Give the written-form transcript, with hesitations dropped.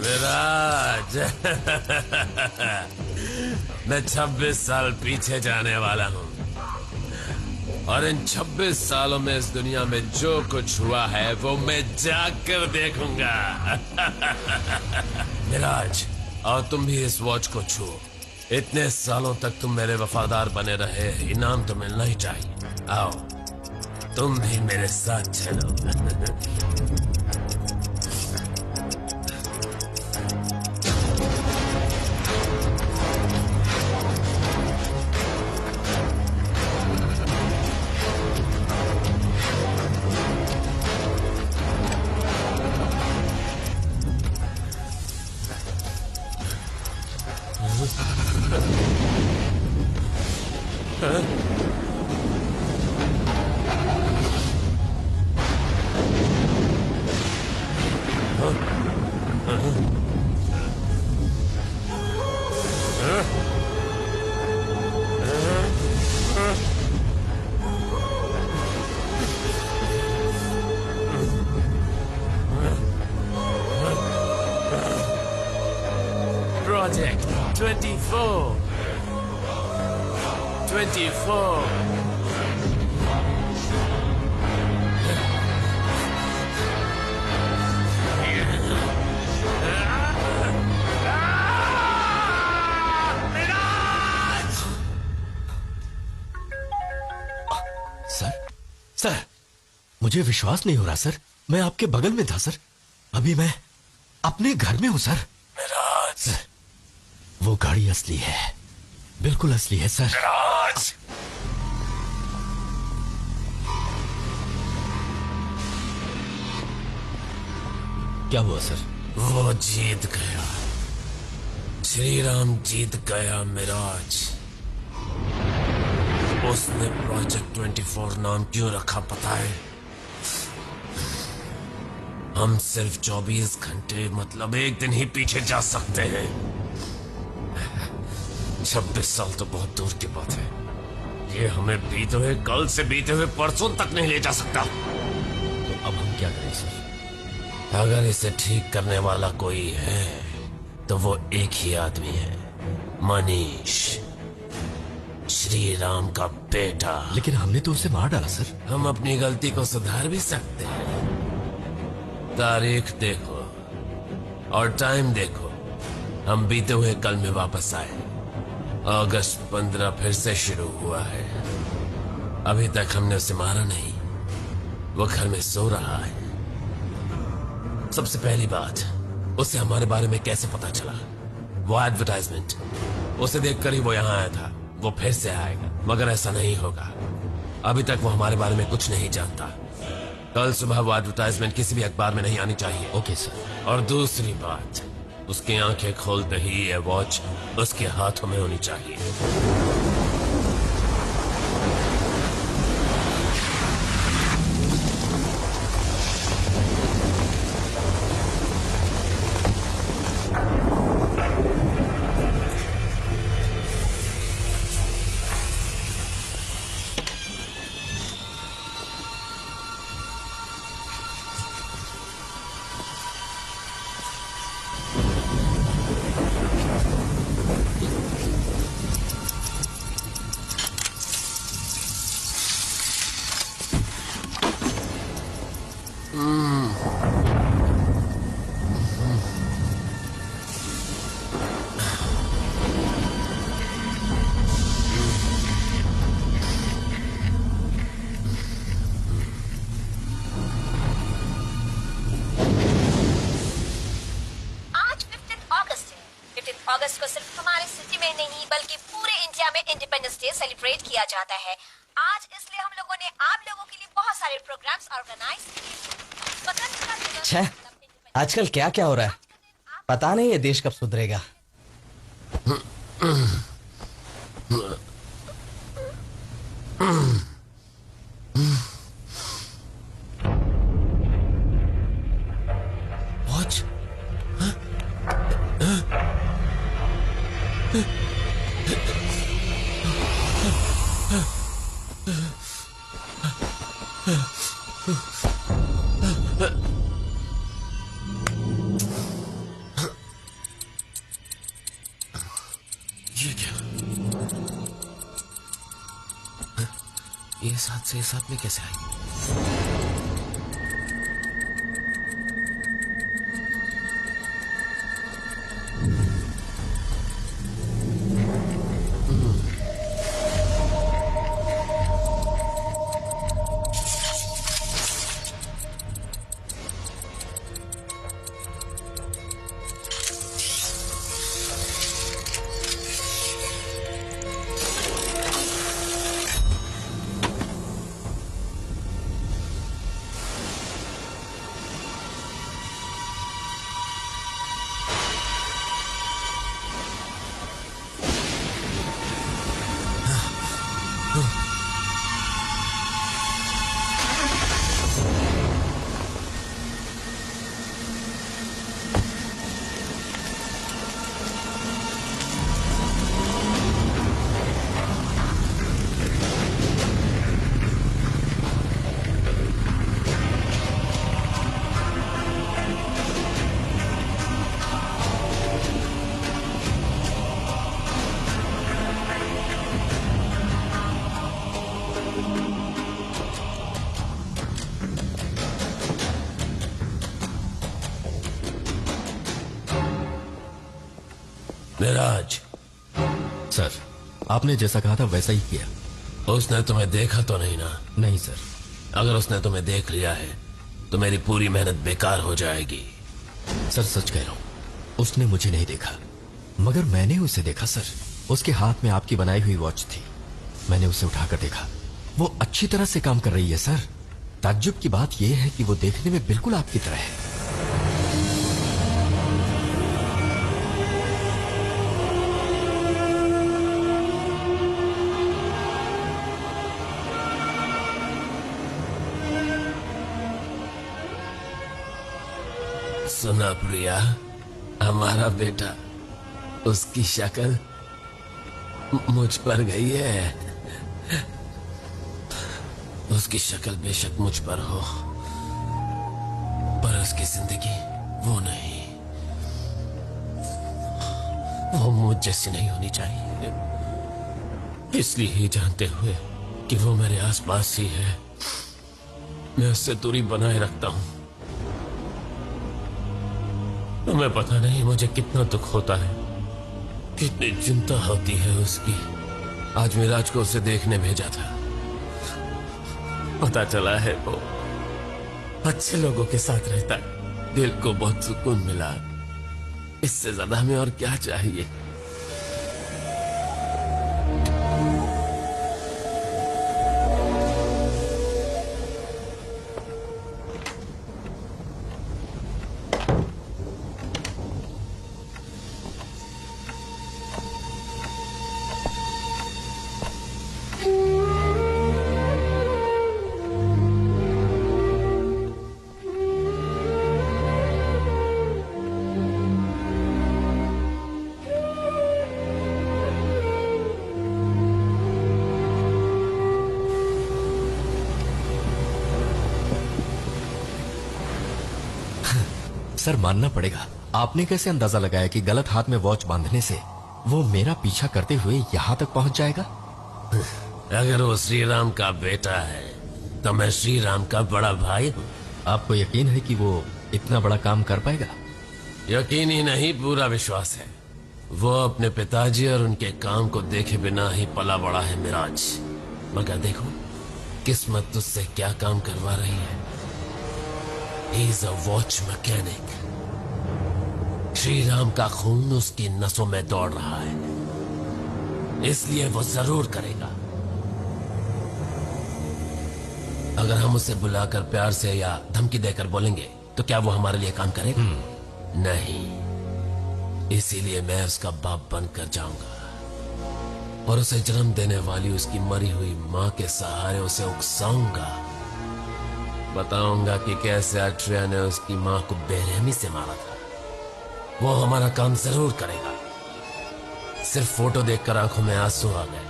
विराज मैं 26 साल पीछे जाने वाला हूँ और इन 26 सालों में इस दुनिया में जो कुछ हुआ है वो मैं जाग कर देखूंगा। विराज, और तुम भी इस वॉच को छू। इतने सालों तक तुम मेरे वफादार बने रहे, इनाम तो मिलना ही चाहिए। आओ तुम भी मेरे साथ चलो। Project 24. 24. सर, मुझे विश्वास नहीं हो रहा सर। मैं आपके बगल में था सर। अभी मैं अपने घर में हूं सर। सर, वो गाड़ी असली है, बिल्कुल असली है सर। क्या हुआ सर? वो जीत गया, श्री राम जीत गया मिराज। उसने प्रोजेक्ट 24 नाम क्यों रखा पता है? हम सिर्फ 24 घंटे मतलब एक दिन ही पीछे जा सकते हैं। 26 साल तो बहुत दूर की बात है। ये हमें बीते हुए कल से बीते हुए परसों तक नहीं ले जा सकता। तो अब हम क्या करें सर? अगर इसे ठीक करने वाला कोई है तो वो एक ही आदमी है, मनीष, श्री राम का बेटा। लेकिन हमने तो उसे मार डाला सर। हम अपनी गलती को सुधार भी सकते हैं। तारीख देखो और टाइम देखो। हम बीते हुए कल में वापस आए। अगस्त 15 फिर से शुरू हुआ है। अभी तक हमने उसे मारा नहीं, वो घर में सो रहा है। सबसे पहली बात, उसे हमारे बारे में कैसे पता चला? वो एडवर्टाइजमेंट, उसे देखकर ही वो यहाँ आया था। वो फिर से आएगा, मगर ऐसा नहीं होगा। अभी तक वो हमारे बारे में कुछ नहीं जानता। कल सुबह वो एडवर्टाइजमेंट किसी भी अखबार में नहीं आनी चाहिए। Okay sir. और दूसरी बात, उसकी आंखें खोलते ही ये वॉच उसके हाथों में होनी चाहिए। अगस्त को सिर्फ हमारे सिटी में नहीं बल्कि पूरे इंडिया में इंडिपेंडेंस डे सेलिब्रेट किया जाता है आज। इसलिए हम लोगों ने आप लोगों के लिए बहुत सारे प्रोग्राम्स ऑर्गेनाइज किए। आजकल क्या क्या हो रहा है पता नहीं, ये देश कब सुधरेगा। वॉच? ये क्या? ये साथ में कैसे आई? मिराज, सर, आपने जैसा कहा था वैसा ही किया। उसने तुम्हें देखा तो नहीं ना? नहीं सर। अगर उसने तुम्हें देख लिया है तो मेरी पूरी मेहनत बेकार हो जाएगी। सर सच कह रहा हूं, उसने मुझे नहीं देखा, मगर मैंने उसे देखा सर। उसके हाथ में आपकी बनाई हुई वॉच थी, मैंने उसे उठाकर देखा। वो अच्छी तरह से काम कर रही है सर। ताज्जुब की बात यह है कि वो देखने में बिल्कुल आपकी तरह है। सुना प्रिया, हमारा बेटा, उसकी शक्ल मुझ पर गई है। उसकी शक्ल बेशक मुझ पर हो, पर उसकी जिंदगी वो नहीं। वो मुझ जैसी नहीं होनी चाहिए। इसलिए ही जानते हुए कि वो मेरे आसपास ही है, मैं उससे दूरी बनाए रखता हूं। तुम्हें पता नहीं मुझे कितना दुख होता है, कितनी चिंता होती है उसकी। आज मिराज को उसे देखने भेजा था, पता चला है वो अच्छे लोगों के साथ रहता है। दिल को बहुत सुकून मिला। इससे ज्यादा हमें और क्या चाहिए? सर मानना पड़ेगा, आपने कैसे अंदाजा लगाया कि गलत हाथ में वॉच बांधने से वो मेरा पीछा करते हुए यहां तक पहुंच जाएगा? अगर वो श्री राम का बेटा है तो मैं श्री राम का बड़ा भाई हूँ। आपको यकीन है कि वो इतना बड़ा काम कर पाएगा? यकीन ही नहीं, पूरा विश्वास है। वो अपने पिताजी और उनके काम को देखे बिना ही पला बड़ा है मिराज। मगर देखो किस्मत तुझसे क्या काम करवा रही है। He is a watch mechanic। Shri Ram का खून उसकी नसों में दौड़ रहा है, इसलिए वो जरूर करेगा। अगर हम उसे बुलाकर प्यार से या धमकी देकर बोलेंगे तो क्या वो हमारे लिए काम करेगा? नहीं। इसीलिए मैं उसका बाप बनकर जाऊंगा और उसे जन्म देने वाली उसकी मरी हुई मां के सहारे उसे उकसाऊंगा। बताऊंगा कि कैसे अट्रिया ने उसकी मां को बेरहमी से मारा था। वो हमारा काम जरूर करेगा। सिर्फ फोटो देखकर आंखों में आंसू आ गए।